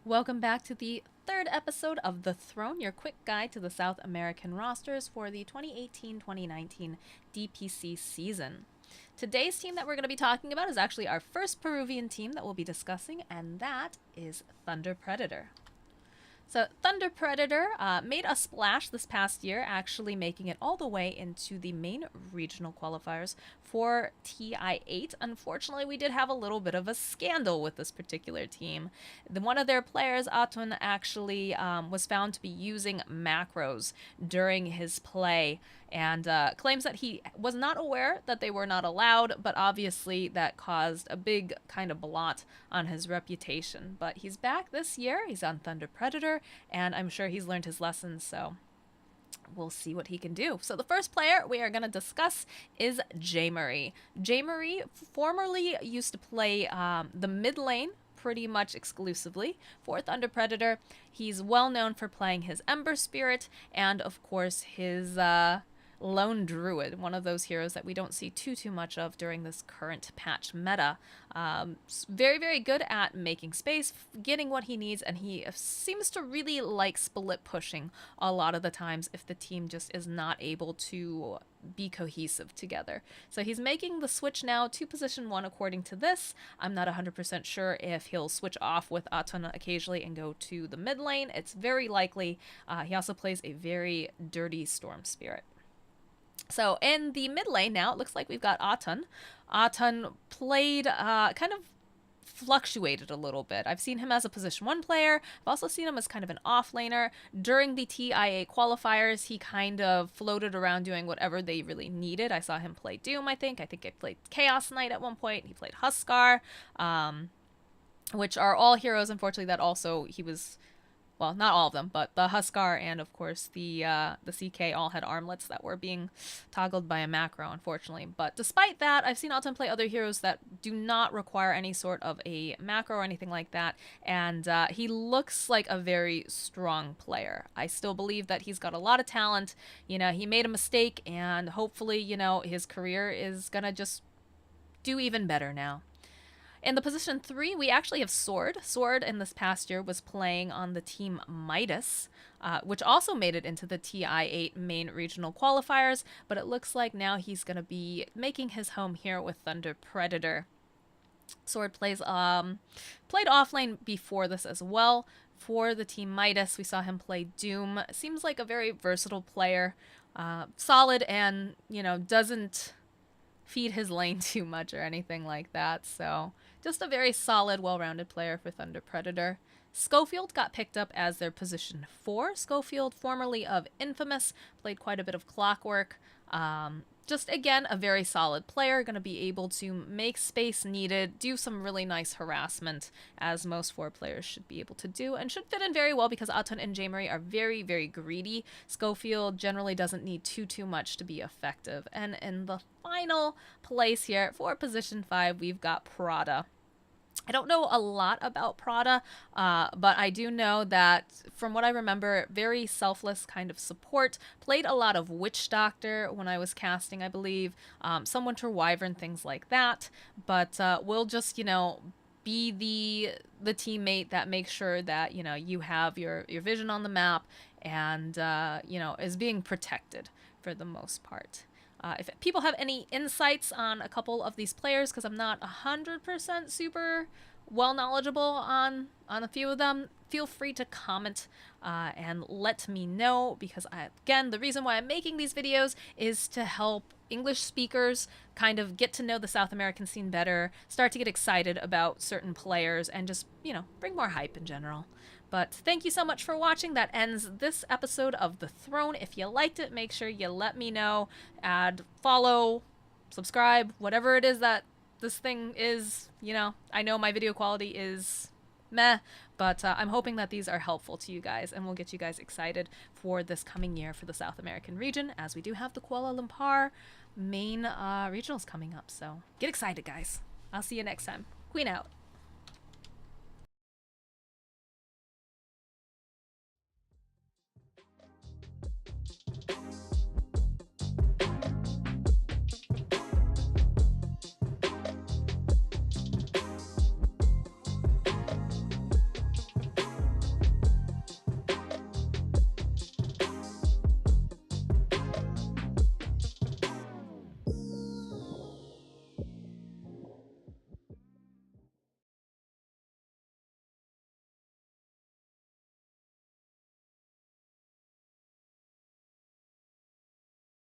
Welcome back to the third episode of The Throne, your quick guide to the South American rosters for the 2018-2019 DPC season. Today's team that we're going to be talking about is actually our first Peruvian team that we'll be discussing, and that is Thunder Predator. So Thunder Predator made a splash this past year, actually making it all the way into the main regional qualifiers for TI8. Unfortunately, we did have a little bit of a scandal with this particular team. One of their players, Atun, actually was found to be using macros during his play and claims that he was not aware that they were not allowed, but obviously that caused a big kind of blot on his reputation. But he's back this year. He's on Thunder Predator, and I'm sure he's learned his lessons, so we'll see what he can do. So the first player we are going to discuss is J-Marie. J-Marie formerly used to play the mid lane pretty much exclusively for Thunder Predator. He's well known for playing his Ember Spirit and, of course, his Lone Druid, one of those heroes that we don't see too much of during this current patch meta. Very, very good at making space, getting what he needs, and he seems to really like split pushing a lot of the times if the team just is not able to be cohesive together. So he's making the switch now to position 1 according to this. I'm not 100% sure if he'll switch off with Atun occasionally and go to the mid lane. It's very likely. He also plays a very dirty Storm Spirit. So in the mid lane now, it looks like we've got Atun. Atun played, kind of fluctuated a little bit. I've seen him as a position 1 player. I've also seen him as kind of an offlaner. During the TIA qualifiers, he kind of floated around doing whatever they really needed. I saw him play Doom, I think. I played Chaos Knight at one point. He played Huskar, which are all heroes, unfortunately, that also he was... Well, not all of them, but the Huskar and, of course, the CK all had armlets that were being toggled by a macro, unfortunately. But despite that, I've seen Alton play other heroes that do not require any sort of a macro or anything like that, and he looks like a very strong player. I still believe that he's got a lot of talent. You know, he made a mistake, and hopefully, you know, his career is gonna just do even better now. In the position 3, we actually have Sword. Sword in this past year was playing on the team Midas, which also made it into the TI8 main regional qualifiers, but it looks like now he's going to be making his home here with Thunder Predator. Sword plays played offlane before this as well. For the team Midas, we saw him play Doom. Seems like a very versatile player, solid, and, you know, doesn't feed his lane too much or anything like that. So just a very solid, well-rounded player for Thunder Predator. Schofield got picked up as their position 4. Schofield, formerly of Infamous, played quite a bit of Clockwork. Just, again, a very solid player, going to be able to make space needed, do some really nice harassment, as most 4 players should be able to do, and should fit in very well because Atun and J-Marie are very, very greedy. Schofield generally doesn't need too much to be effective. And in the final place here, for position 5, we've got Prada. I don't know a lot about Prada, but I do know that, from what I remember, very selfless kind of support. Played a lot of Witch Doctor when I was casting, I believe. Some Winter Wyvern, things like that. But we'll just, you know, be the teammate that makes sure that, you know, you have your vision on the map and, you know, is being protected for the most part. If people have any insights on a couple of these players, because I'm not 100% super well knowledgeable on a few of them, feel free to comment and let me know, because again, the reason why I'm making these videos is to help English speakers kind of get to know the South American scene better, start to get excited about certain players, and just, you know, bring more hype in general. But thank you so much for watching. That ends this episode of The Throne. If you liked it, make sure you let me know. Add, follow, subscribe, whatever it is that this thing is. You know, I know my video quality is meh, but I'm hoping that these are helpful to you guys and will get you guys excited for this coming year for the South American region, as we do have the Kuala Lumpur main regionals coming up. So get excited, guys. I'll see you next time. Queen out.